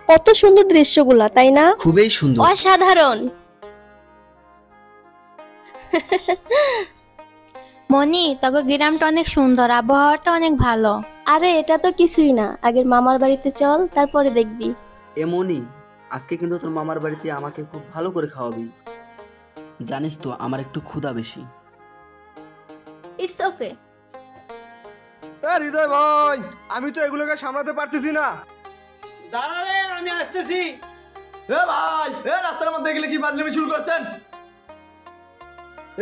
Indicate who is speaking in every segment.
Speaker 1: কত সুন্দর দৃশ্যগুলা, তাই না?
Speaker 2: খুবই সুন্দর।
Speaker 1: অসাধারণ।
Speaker 3: মনি, তোকে গ্রামটা অনেক সুন্দর, আবহাওয়াটা অনেক ভালো।
Speaker 1: আরে এটা তো কিছুই না, আগের মামার বাড়িতে চল, তারপরে দেখবি।
Speaker 2: এমনই, আজকে কিন্তু তোর মামার বাড়িতে আমাকে খুব ভালো করে খাওয়াবি। জানিস তো আমার একটু ক্ষুধা বেশি।
Speaker 1: It's okay.
Speaker 4: হৃদয় ভাই, আমি তো এগুলোকে সামলাতে পারতেছি না।
Speaker 5: দাঁড়া রে, আমি আসতেছি।
Speaker 4: এ ভাই, রাস্তার মধ্যে গেলে কি বাজলামি শুরু করছেন?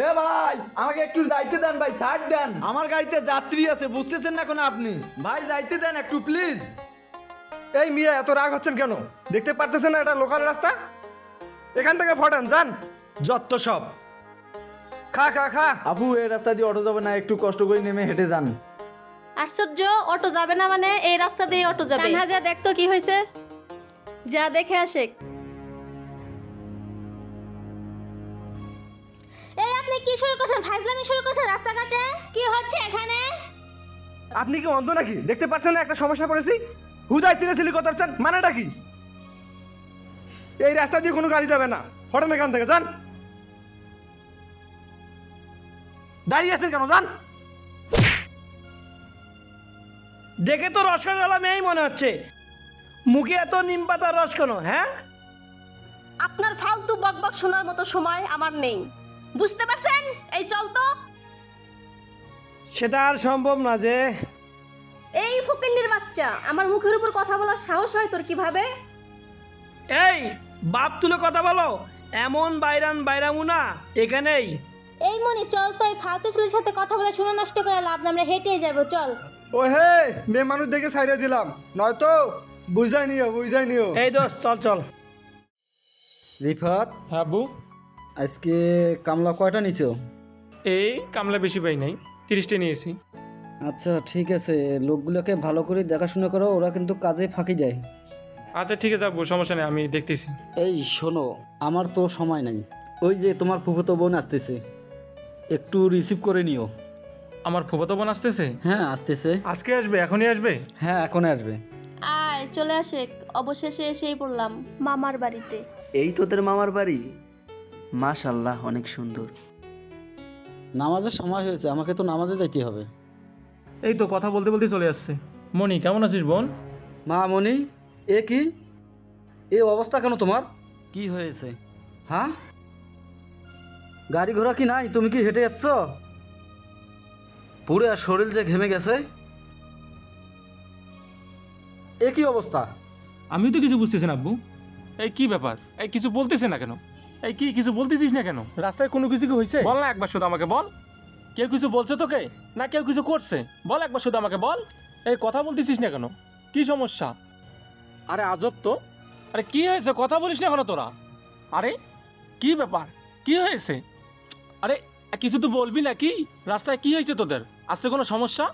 Speaker 4: এ ভাই, আমাকে একটু যাইতে দেন ভাই, ছাড় দেন। আমার গাড়িতে যাত্রী আছে, বুঝতেছেন না কোনো আপনি? ভাই যাইতে দেন একটু প্লিজ। এই মিয়া, এত রাগ হচ্ছেন কেন? দেখতে পারতেছেন না এটা লোকাল রাস্তা? এখান থেকে ফটান যান, যত সব। খা খা খা। আপু, এই রাস্তা দিয়ে অটো যাবে না, একটু কষ্ট করে নেমে হেঁটে যান।
Speaker 1: আশ্চর্য, অটো যাবে না মানে? এই রাস্তা দিয়ে অটো যাবে। তানহা, যা দেখ তো কি হয়েছে, যা দেখে আসে।
Speaker 3: এই আপনি কি শুরু করছেন? ফাজলামি শুরু করছেন রাস্তাঘাটে? কি হচ্ছে এখানে?
Speaker 4: আপনি কি অন্ধ নাকি? দেখতে পাচ্ছেন না একটা সমস্যা পড়েছি? হুদায় সিলেসিলি করতেছেন, মানেটা কি? এই রাস্তা দিয়ে কোনো গাড়ি যাবে না, ফটান এখান থেকে যান। দাঁড়িয়ে আছেন কেন? যান।
Speaker 5: দেখে তো রসগোল্লা মেয়েই মনে হচ্ছে, মুখে এত নিম পাতার রস কেন? হ্যাঁ,
Speaker 1: আপনার ফালতু বকবক শোনার মতো সময় আমার নেই, বুঝতে পারছেন? এই চল তো।
Speaker 5: সেটা আর সম্ভব না যে।
Speaker 1: এই ফকিন্নির বাচ্চা, আমার মুখের উপর কথা বলার সাহস হয় তোর কিভাবে?
Speaker 5: এই বাপ তুলে কথা বলো, এমন বাইরামু না এখানেই।
Speaker 3: এই মনি, চল তো, এই ফালতু ছেলের সাথে কথা বলে সময় নষ্ট করে লাভ না, আমরা হেঁটে যাবো, চল।
Speaker 4: ও হে, মেয়ে মানুষ দেখে সাইডে দিলাম, নয়তো বুঝাই নিও।
Speaker 5: এই দোস্ত, চল চল।
Speaker 6: রিফাত,
Speaker 7: হ্যাঁ আব্বু।
Speaker 6: আজকে কামলা কয়টা নিছো?
Speaker 7: এই কামলা বেশি পাই নাই, 30টা নিয়েছি।
Speaker 6: আচ্ছা ঠিক আছে, লোকগুলোকে ভালো করে দেখাশোনা করো, ওরা কিন্তু কাজে ফাঁকি দেয়।
Speaker 7: আচ্ছা ঠিক আছে আব্বু, সমস্যা নেই, আমি দেখতেছি।
Speaker 6: এই শোনো, আমার তো সময় নাই, ওই যে তোমার ফুফাতো বোন আসতেছে, একটু রিসিভ করে নিও।
Speaker 7: আমার ফুফাতো বোন আসতেছে?
Speaker 6: হ্যাঁ আসতেছে।
Speaker 7: আজকে আসবে? এখনই আসবে?
Speaker 6: হ্যাঁ এখনই আসবে।
Speaker 1: আয়, চলে আসে। অবশেষে এসেই পড়লাম মামার বাড়িতে।
Speaker 2: এই তোদের মামার বাড়ি? মাশাআল্লাহ, অনেক সুন্দর।
Speaker 6: নামাজের সময় হয়েছে, আমাকে তো নামাজে যাইতে হবে।
Speaker 7: এই তো কথা বলতে বলতে চলে আসছে। মনি, কেমন আছিস বোন?
Speaker 6: মা মনি, এ কি এই অবস্থা কেন তোমার? কি হয়েছে? হ্যাঁ, গাড়ি ঘোড়া কি নাই? তুমি কি হেঁটে যাচ্ছ? পুরো শরীর যে ঘেমে গেছে। এ কি অবস্থা?
Speaker 7: আমিও তো কিছু বুঝতেছি না আব্বু। এই কি ব্যাপার? এই কিছু বলতেছে না কেন? এই কি কিছু বলতেছিস না কেন? রাস্তায় কোনো কিছু কি হয়েছে? বল না একবার শুধু আমাকে বল। কেউ কিছু বলছে তোকে, না কেউ কিছু করছে? বল একবার শুধু আমাকে বল। এই কথা বলতেছিস না কেন? কি সমস্যা? আরে আজব তো। আরে কি হয়েছে? কথা বলিস না কেন তোরা? আরে কি ব্যাপার? কি হয়েছে? আরে কিছু তো বলবি না কি? রাস্তায় কি হয়েছে তোদের? আসতে কোনো সমস্যা?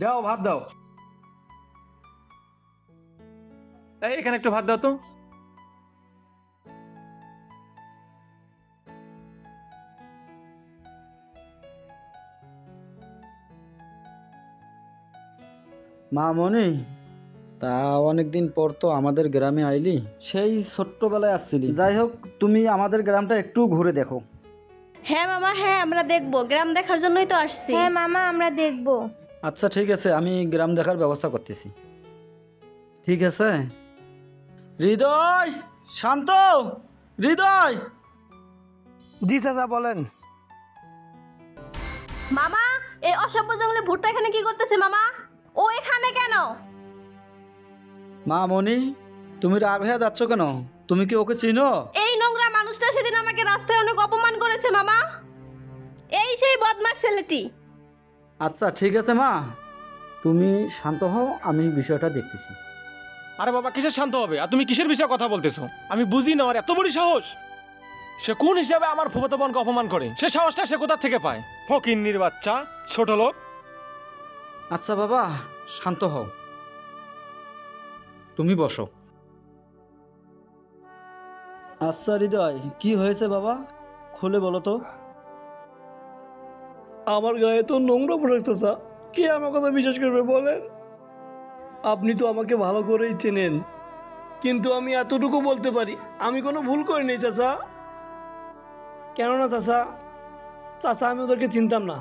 Speaker 4: দাও, ভাত দাও।
Speaker 7: এই এখানে একটু ভাত দাও তো।
Speaker 6: মা মনি, তা অনেকদিন পর তো আমাদের গ্রামে আইলি, সেই ছোট্টবেলায় আসছিলি। যাই হোক, তুমি আমাদের গ্রামটা একটু ঘুরে দেখো।
Speaker 1: হ্যাঁ মামা, হ্যাঁ আমরা দেখবো, গ্রাম দেখার জন্যই তো আসছি।
Speaker 3: হ্যাঁ মামা, আমরা দেখবো।
Speaker 6: আচ্ছা ঠিক আছে, আমি গ্রাম দেখার ব্যবস্থা করতেছি। ঠিক আছে। হৃদয়, শান্ত, হৃদয়।
Speaker 5: জি চাচা, বলেন।
Speaker 1: মামা, এই অসভ্য জঙ্গলে ভুট্টা এখানে কি করতেছে? মামা, ও এখানে কেন?
Speaker 6: মা মনি, তুমি রাগ হয়ে যাচ্ছ কেন? তুমি কি ওকে চিনো?
Speaker 1: এই নোংরা মানুষটা সেদিন আমাকে রাস্তায় অনেক অপমান করেছে মামা। এই সেই বদমাশ ছেলেটি।
Speaker 6: আচ্ছা ঠিক আছে মা, তুমি শান্ত হও, আমি বিষয়টা দেখতেছি।
Speaker 7: আরে বাবা, কিসের শান্ত হবে? আর তুমি কিসের বিষয়ে কথা বলতেছো? আমি বুঝি না, আর এত বড় সাহস! সে কোন হিসাবে আমার ফুফাতো বোনকে অপমান করে? সে সাহসটা সে কোথা থেকে পায়? ফকিন্নির বাচ্চা, ছোট লোক।
Speaker 6: আচ্ছা বাবা, শান্ত হও, তুমি বসো। আচ্ছা হৃদয়, কি হয়েছে বাবা, খুলে বলো তো।
Speaker 5: আমার গায়ে তো নোংরা পোশাক চাচা, কে আমার কথা বিশ্বাস করবে বলেন? আপনি তো আমাকে ভালো করেই চেনেন, কিন্তু আমি এতটুকু বলতে পারি আমি কোনো ভুল করিনি চাচা। কেননা চাচা চাচা আমি ওদেরকে চিনতাম না।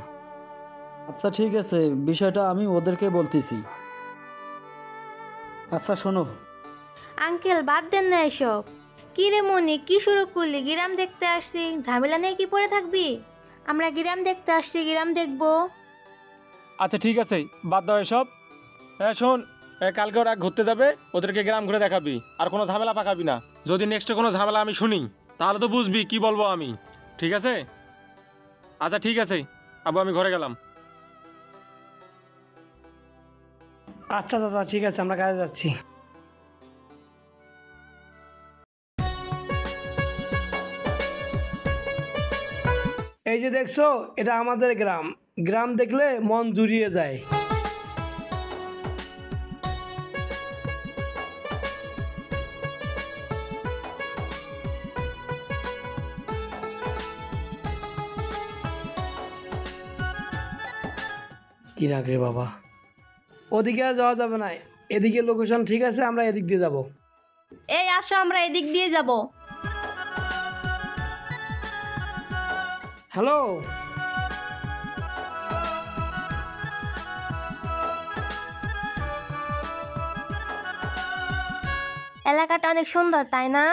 Speaker 6: আচ্ছা ঠিক আছে, বিষয়টা আমি ওদেরকে বলতেছি। আচ্ছা শোনো,
Speaker 3: আঙ্কেল বাদ দেন না এসব। কি রে মনি, কি শুরু করলি? গ্রাম দেখতে আসছি, ঝামেলা নিয়ে কি পড়ে থাকবি? আমরা গ্রাম দেখতে আসছি, গ্রাম দেখবো।
Speaker 7: আচ্ছা ঠিক আছে, বাদ দাও এসব। হ্যাঁ শোন, কালকে ওরা ঘুরতে যাবে, ওদেরকে গ্রাম ঘুরে দেখাবি, আর কোনো ঝামেলা পাকাবি না। যদি নেক্সটে কোনো ঝামেলা আমি শুনি তাহলে তো বুঝবি কি বলবো আমি, ঠিক আছে? আচ্ছা ঠিক আছে আব্বু, আমি ঘরে গেলাম।
Speaker 5: আচ্ছা চাচা ঠিক আছে, আমরা কাজে যাচ্ছি। এই যে দেখছো, এটা আমাদের গ্রাম। গ্রাম দেখলে মন জুড়িয়ে যায়। কি রাখ রে বাবা, ওদিকে আর যাওয়া যাবে না, এদিকে লোকেশন ঠিক আছে, আমরা এদিক দিয়ে যাব।
Speaker 1: এই আসো, আমরা এদিক দিয়ে যাব।
Speaker 5: হ্যালো,
Speaker 3: এলাকাটা অনেক সুন্দর তাই না?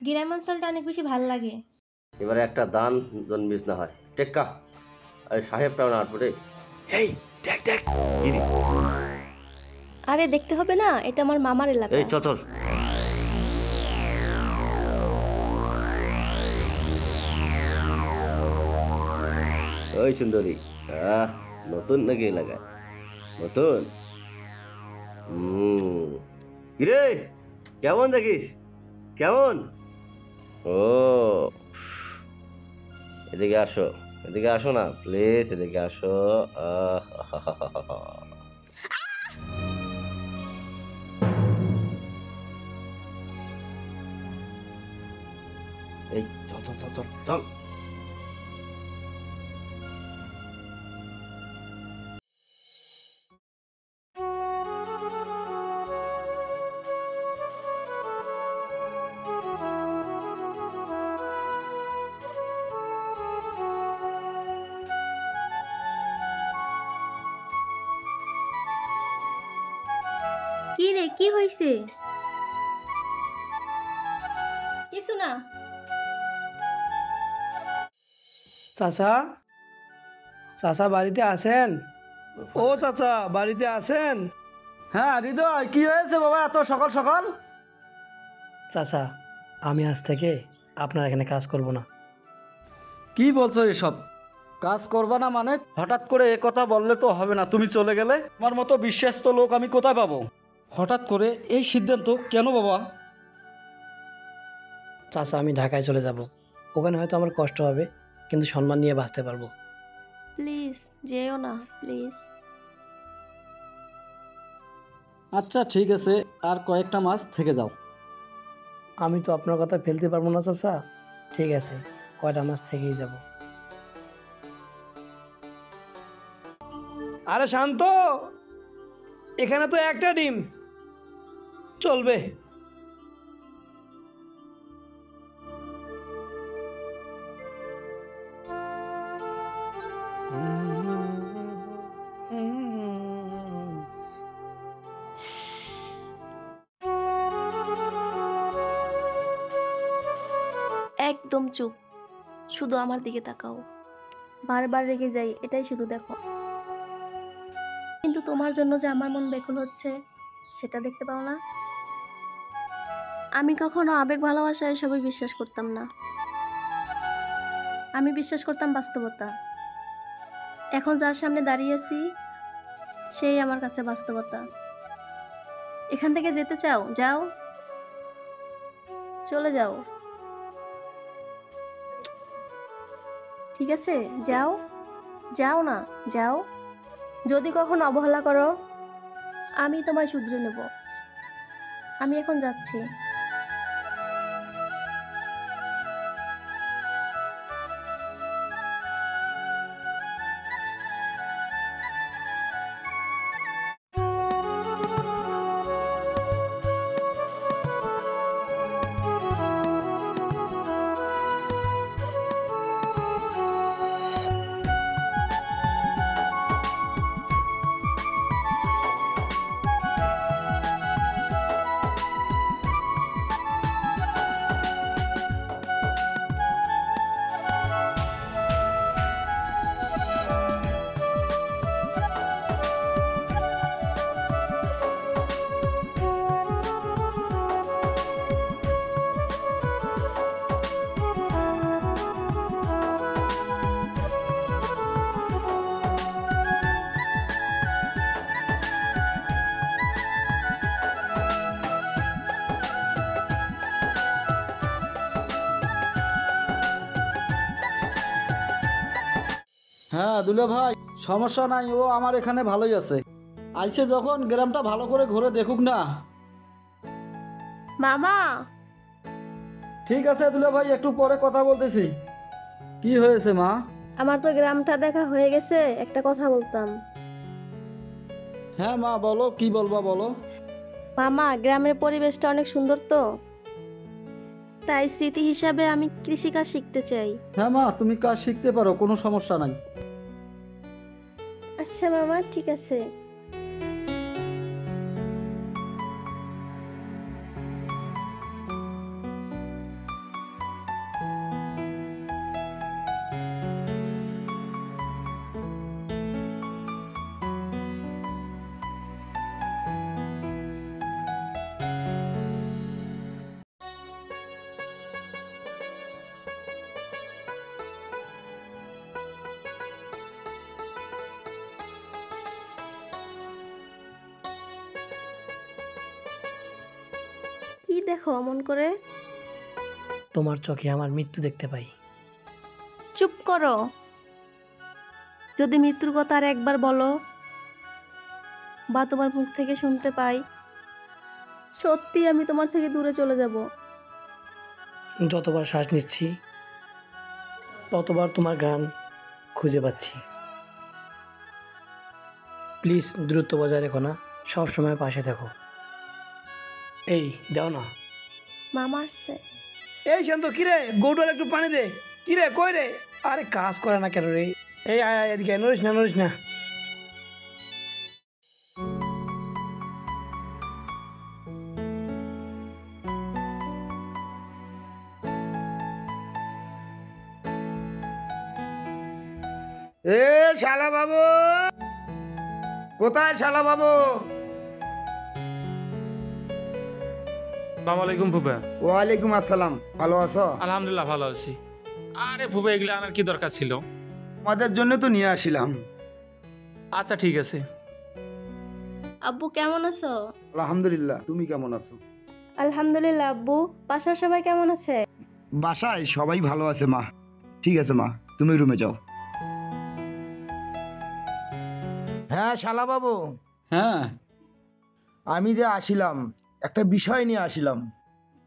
Speaker 3: গ্রাম অঞ্চলটা অনেক বেশি ভালো লাগে।
Speaker 8: এবারে একটা দান জন্মিস না হয় টেক্কা, আরে সাহেবটাও না আটপটে। এই দেখ দেখ,
Speaker 1: আরে দেখতে হবে না, এটা আমার মামার এলাকা।
Speaker 8: এই চল চল। ওই সুন্দরী, নতুন নাকি এলাকায়? নতুন? কিরে কেমন দেখিস? কেমন? ও এদিকে আসো, এদিকে আসো না প্লিজ, এদিকে আসো। এই চল চল চল চল চল।
Speaker 3: কি রে, কি হয়েছে?
Speaker 1: কিছু না।
Speaker 5: চাচা, চাচা বাড়িতে আছেন? ও চাচা বাড়িতে আছেন?
Speaker 6: হ্যাঁ হৃদয়, কি হয়েছে বাবা এত সকাল সকাল?
Speaker 5: চাচা আমি আজ থেকে আপনার এখানে কাজ করব না।
Speaker 6: কি বলছো এসব? কাজ করবা না মানে? হঠাৎ করে এ কথা বললে তো হবে না। তুমি চলে গেলে আমার মতো বিশ্বস্ত লোক আমি কোথায় পাবো? হঠাৎ করে এই সিদ্ধান্ত কেন বাবা?
Speaker 5: চাচা আমি ঢাকায় চলে যাব, ওখানে হয়তো আমার কষ্ট হবে, কিন্তু সম্মান নিয়ে বাঁচতে পারবো।
Speaker 1: প্লিজ যেও না, প্লিজ।
Speaker 6: আচ্ছা ঠিক আছে, আর কয়েকটা মাস থেকে যাও।
Speaker 5: আমি তো আপনার কথা ফেলতে পারবো না চাচা। ঠিক আছে, কয়টা মাস থেকেই যাব। আরে শান্ত, এখানে তো একটা ডিম চলবে।
Speaker 1: একদম চুপ, শুধু আমার দিকে তাকাও। বারবার রেগে যাই, এটাই শুধু দেখো। কিন্তু তোমার জন্য যে আমার মন ব্যাকুল হচ্ছে সেটা দেখতে পাও না? আমি কখনো আবেগ ভালোবাসা এসবই বিশ্বাস করতাম না। আমি বিশ্বাস করতাম বাস্তবতা। এখন যার সামনে দাঁড়িয়ে আছি সেই আমার কাছে বাস্তবতা। এখান থেকে যেতে চাও? যাও, চলে যাও। ঠিক আছে, যাও, যাও না, যাও। যদি কখনো অবহেলা করো আমি তোমায় শুধরে নেব। আমি এখন যাচ্ছি।
Speaker 6: হ্যাঁ দুলে ভাই, সমস্যা নাই, ও আমার এখানে ভালোই আছে। আইসে যখন গ্রামটা ভালো করে ঘুরে দেখুক না।
Speaker 1: মামা,
Speaker 6: ঠিক আছে দুলে ভাই, একটু পরে কথা বলতেছি। কি হয়েছে মা?
Speaker 1: আমার তো গ্রামটা দেখা হয়ে গেছে, একটা কথা বলতাম।
Speaker 6: হ্যাঁ মা বলো, কি বলবা বলো।
Speaker 1: মামা, গ্রামের পরিবেশটা অনেক সুন্দর তো, তাই স্মৃতি হিসাবে আমি কৃষিকাজ শিখতে চাই।
Speaker 6: হ্যাঁ মা, তুমি কাজ শিখতে পারো, কোনো সমস্যা নাই।
Speaker 1: আচ্ছা মামা, ঠিক আছে। কি দেখো অমন করে?
Speaker 5: তোমার চোখে আমার মৃত্যু দেখতে পাই।
Speaker 1: চুপ করো। যদি মৃত্যুর কথা আর একবার বলো বা তোমার মুখ থেকে শুনতে পাই, সত্যি আমি তোমার থেকে দূরে চলে যাব।
Speaker 5: যতবার শ্বাস নিচ্ছি ততবার তোমার গান খুঁজে পাচ্ছি। প্লিজ দূরত্ব বজায় রেখো না, সব সময় পাশে থাকো। এই দাও না।
Speaker 1: মামা আসছে।
Speaker 5: এই শান্ত, কিরে গৌটার একটু পানি দে। কিরে কই রে? আরে কাজ করে না কেন রে? এই আয় আয় এদিকে, নড়িস না নড়িস না।
Speaker 4: এ শালা বাবু, কোথায় শালা বাবু?
Speaker 7: আসসালামু আলাইকুম ফুপা।
Speaker 4: ওয়ালাইকুম আসসালাম, ভালো আছো?
Speaker 7: আলহামদুলিল্লাহ ভালো আছি। আরে ফুপা, এগুলো আনার কি দরকার ছিল?
Speaker 4: আমাদের জন্য তো নিয়ে আসিলাম।
Speaker 7: আচ্ছা ঠিক আছে।
Speaker 1: আব্বু কেমন আছো?
Speaker 4: আলহামদুলিল্লাহ, তুমি কেমন আছো?
Speaker 1: আলহামদুলিল্লাহ আব্বু। বাসার সবাই কেমন আছে?
Speaker 4: বাসায় সবাই ভালো আছে মা। ঠিক আছে মা, তুমি রুমে যাও। হ্যাঁ শালা বাবু,
Speaker 6: হ্যাঁ
Speaker 4: আমি যে আসিলাম একটা বিষয় নিয়ে আসিলাম,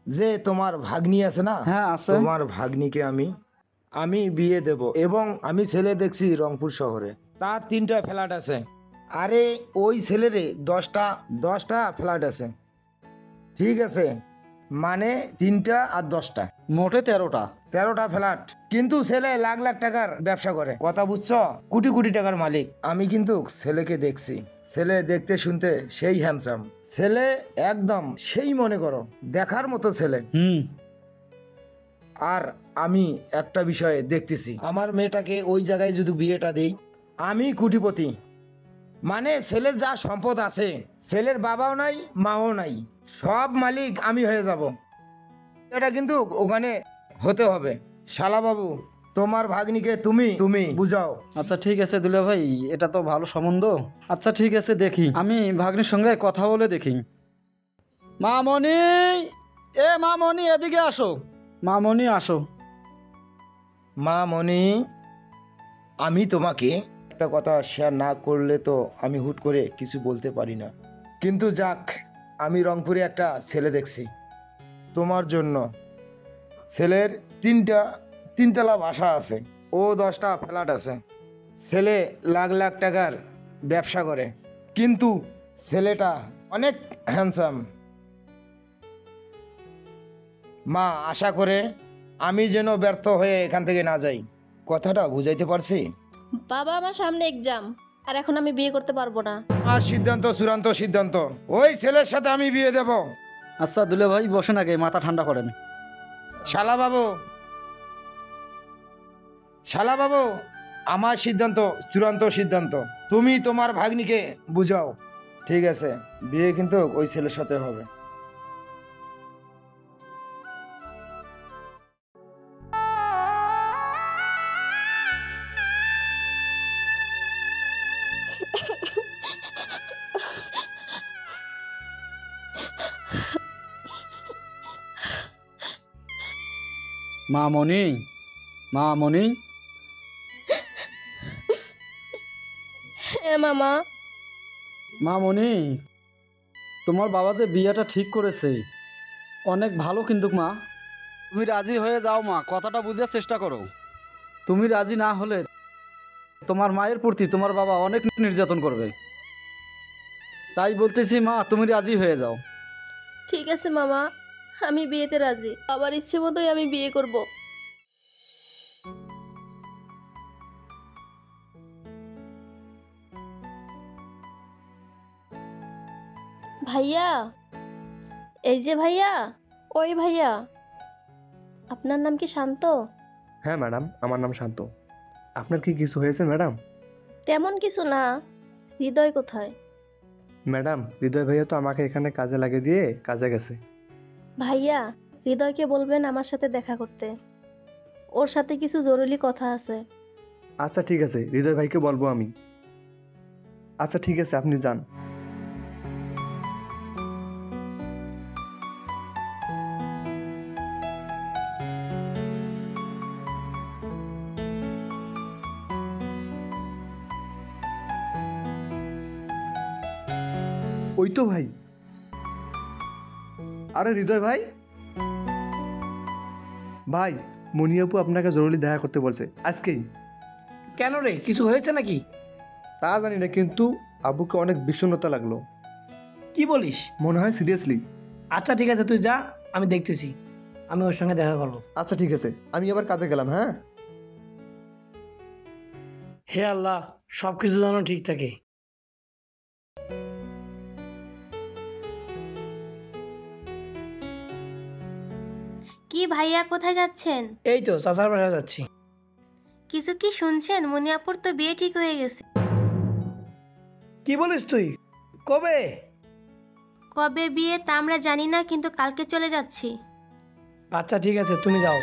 Speaker 4: যে তোমার ভাগ্নি আছে না?
Speaker 6: হ্যাঁ আছে।
Speaker 4: তোমার ভাগ্নিকে আমি বিয়ে দেব, এবং আমি ছেলে দেখছি রংপুর শহরে, তার 3টা ফ্ল্যাট আছে। আরে ওই ছেলেরে 10টা ফ্ল্যাট আছে। ঠিক আছে, মানে 3টা আর 10টা,
Speaker 6: মোটে 13টা।
Speaker 4: 13টা ফ্ল্যাট। কিন্তু ছেলে লাখ লাখ টাকার ব্যবসা করে, কথা বুঝছো? কোটি কোটি টাকার মালিক। আমি কিন্তু ছেলেকে দেখছি, ছেলে দেখতে শুনতে সেই হ্যান্ডসাম, ছেলে একদম সেই মনে করো দেখার মতো ছেলে। আর আমি একটা বিষয়ে দেখতেছি, আমার মেয়েটাকে ওই জায়গায় যদি বিয়েটা দিই, আমি কোটিপতি। মানে ছেলের যা সম্পদ আছে, ছেলের বাবাও নাই মাও নাই, সব মালিক আমি হয়ে যাব। এটা কিন্তু ওখানে হতে হবে। শালা বাবু, তোমার ভাগ্নিকে তুমি তুমি বুঝাও।
Speaker 6: আচ্ছা ঠিক আছে দুলে ভাই, এটা তো ভালো সম্বন্ধ। আচ্ছা ঠিক আছে, দেখি আমি ভাগ্নির সঙ্গে কথা বলে দেখি। মামনি, এ মামনি এদিকে আসো। মামনি আসো।
Speaker 4: মা মনি, আমি তোমাকে একটা কথা শেয়ার না করলে তো আমি হুট করে কিছু বলতে পারি না, কিন্তু যাক, আমি রংপুরে একটা ছেলে দেখছি তোমার জন্য। ছেলের 3তলা বাসা আছে, ও 10টা ফ্ল্যাট আছে, ছেলে লাখ লাখ টাকার ব্যবসা করে, কিন্তু ছেলেটা অনেক হ্যান্ডসাম। মা আশা করে আমি যেন ব্যর্থ হয়ে এখান থেকে না যাই। কথাটা বুঝাইতে পারছি?
Speaker 1: বাবা, আমার সামনে এক্সাম, আর এখন আমি বিয়ে করতে পারবো না।
Speaker 4: আর সিদ্ধান্ত চূড়ান্ত সিদ্ধান্ত, ওই ছেলের সাথে আমি বিয়ে দেব।
Speaker 6: আচ্ছা দুলে ভাই বসেন, আগে মাথা ঠান্ডা করেন।
Speaker 4: শালা বাবু, শালা বাবু, আমার সিদ্ধান্ত চূড়ান্ত সিদ্ধান্ত, তুমি তোমার ভাগ্নিকে বুঝাও। ঠিক আছে, বিয়ে কিন্তু ওই ছেলের সাথে হবে।
Speaker 6: মামনি, মামনি,
Speaker 1: হ্যাঁ মামা।
Speaker 6: মা মনি, তোমার বাবা যে বিয়েটা ঠিক করেছে অনেক ভালো, কিন্তু মা তুমি রাজি হয়ে যাও মা, কথাটা বুঝার চেষ্টা করো। তুমি রাজি না হলে তোমার মায়ের প্রতি তোমার বাবা অনেক নির্যাতন করবে। তাই বলতেছি মা, তুমি রাজি হয়ে যাও।
Speaker 1: ঠিক আছে মামা, আমি বিয়েতে রাজি। বাবার ইচ্ছে মতোই আমি বিয়ে করব। ভাইয়া, এই যে ভাইয়া, ওই ভাইয়া, আপনার নাম কি শান্ত?
Speaker 4: হ্যাঁ ম্যাডাম, আমার নাম শান্ত। আপনার কি কিছু হয়েছে ম্যাডাম?
Speaker 1: তেমন কিছু না। হৃদয় কোথায়?
Speaker 4: ম্যাডাম, হৃদয় ভাইয়া তো আমাকে এখানে কাজে লাগিয়ে দিয়ে কাজে গেছে।
Speaker 1: ভাইয়া, হৃদয়কে বলবেন আমার সাথে দেখা করতে। ওর সাথে কিছু জরুরি কথা আছে।
Speaker 4: আচ্ছা ঠিক আছে, হৃদয় ভাইকে বলবো আমি। আচ্ছা ঠিক আছে, আপনি যান। ওই তো ভাই। আরে হৃদয় ভাই, ভাই মনিয়াপু আপনাকে জরুরি দেখা করতে বলছে আজকেই।
Speaker 5: কেন রে, কিছু হয়েছে নাকি?
Speaker 4: তা জানি না, কিন্তু আব্বুকে অনেক বিষণ্ণতা লাগলো।
Speaker 5: কি বলিস?
Speaker 4: মনে হয় সিরিয়াসলি।
Speaker 5: আচ্ছা ঠিক আছে, তুই যা, আমি দেখতেছি, আমি ওর সঙ্গে দেখা করবো।
Speaker 4: আচ্ছা ঠিক আছে, আমি আবার কাজে গেলাম। হ্যাঁ।
Speaker 5: হে আল্লাহ, সব কিছু যেন ঠিক থাকে।
Speaker 3: কি ভাইয়া, কোথায় যাচ্ছেন?
Speaker 5: এই তো চাচার বাসা যাচ্ছি।
Speaker 3: কিছু কি শুনছেন? মুনিয়াপুর তো বিয়ে ঠিক হয়ে গেছে।
Speaker 5: কি বলিস তুই? কবে?
Speaker 3: কবে বিয়ে তা আমরা জানি না, কিন্তু কালকে চলে যাচ্ছি।
Speaker 5: আচ্ছা ঠিক আছে, তুমি যাও।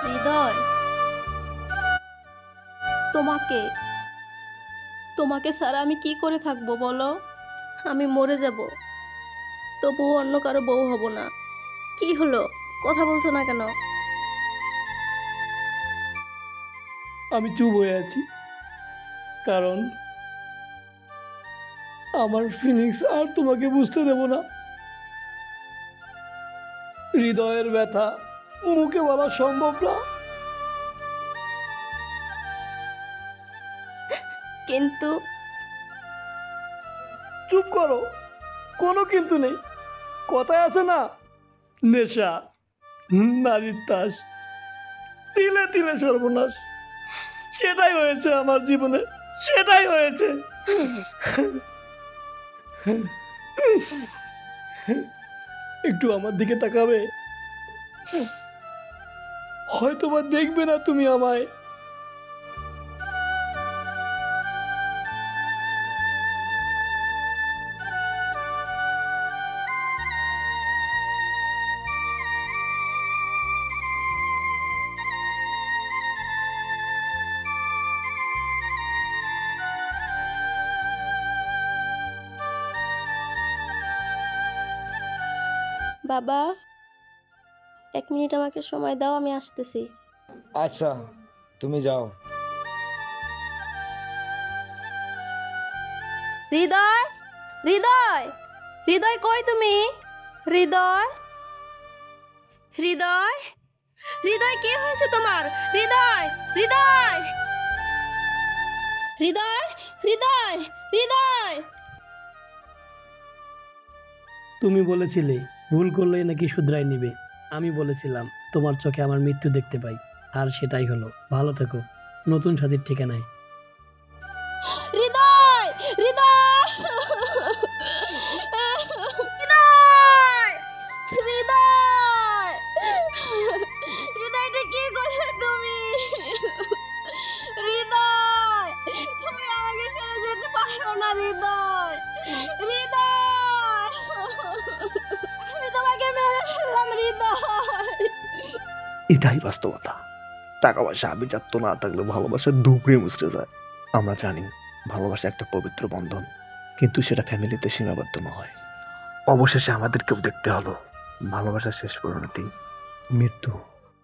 Speaker 1: হৃদয়, তোমাকে তোমাকে ছাড়া আমি কি করে থাকবো বলো? আমি মরে যাব, তবুও অন্য কারো বউ হব না। কি হলো, কথা বলছো না কেন?
Speaker 5: আমি চুপ হয়ে আছি, কারণ আমার ফিলিংস আর তোমাকে বুঝতে দেব না। হৃদয়ের ব্যথা মুখে বলা সম্ভব না।
Speaker 1: কিন্তু
Speaker 5: চুপ করো, কোনো কিন্তু নেই। কথায় আছে না, নেশা নারীর তাস, তিলে তিলে সর্বনাশ। সেটাই হয়েছে আমার জীবনে, সেটাই হয়েছে। একটু আমার দিকে তাকাবে? হয়তো বা দেখবে না তুমি আমায়।
Speaker 1: বাবা, 1 মিনিট আমাকে সময় দাও, আমি আসতেছি।
Speaker 9: আচ্ছা, তুমি যাও।
Speaker 1: হৃদয়, হৃদয়, হৃদয় কই তুমি? হৃদয়, হৃদয়, হৃদয় কি হয়েছে তোমার? হৃদয়, হৃদয়, হৃদয়, হৃদয়, হৃদয়।
Speaker 5: তুমি বলেছিলে ভুল করলেই নাকি শুধরাই নিবে। আমি বলেছিলাম তোমার চোখে আমার মৃত্যু দেখতে পাই, আর সেটাই হলো। ভালো থেকো নতুন সাথীর ঠিকানায়।
Speaker 1: হৃদয়, হৃদয়, হৃদয়, হৃদয়, হৃদয়টা কি করলে তুমি? হৃদয়, তুমি আমাকে ছেড়ে যেতে পারো না। হৃদয়, হৃদয়, আমি তোমাকে মেরে ফেললাম। হৃদয়,
Speaker 4: এটাই বাস্তবতা।
Speaker 10: টাকা পয়সা আভিজাত্য না থাকলে ভালোবাসা দুবড়ে মুচড়ে যায়। আমরা জানি ভালোবাসা একটা পবিত্র বন্ধন, কিন্তু সেটা ফ্যামিলিতে সীমাবদ্ধ নয়। অবশেষে আমাদেরকেও দেখতে হলো ভালোবাসার শেষ পরিণতি, মৃত্যু।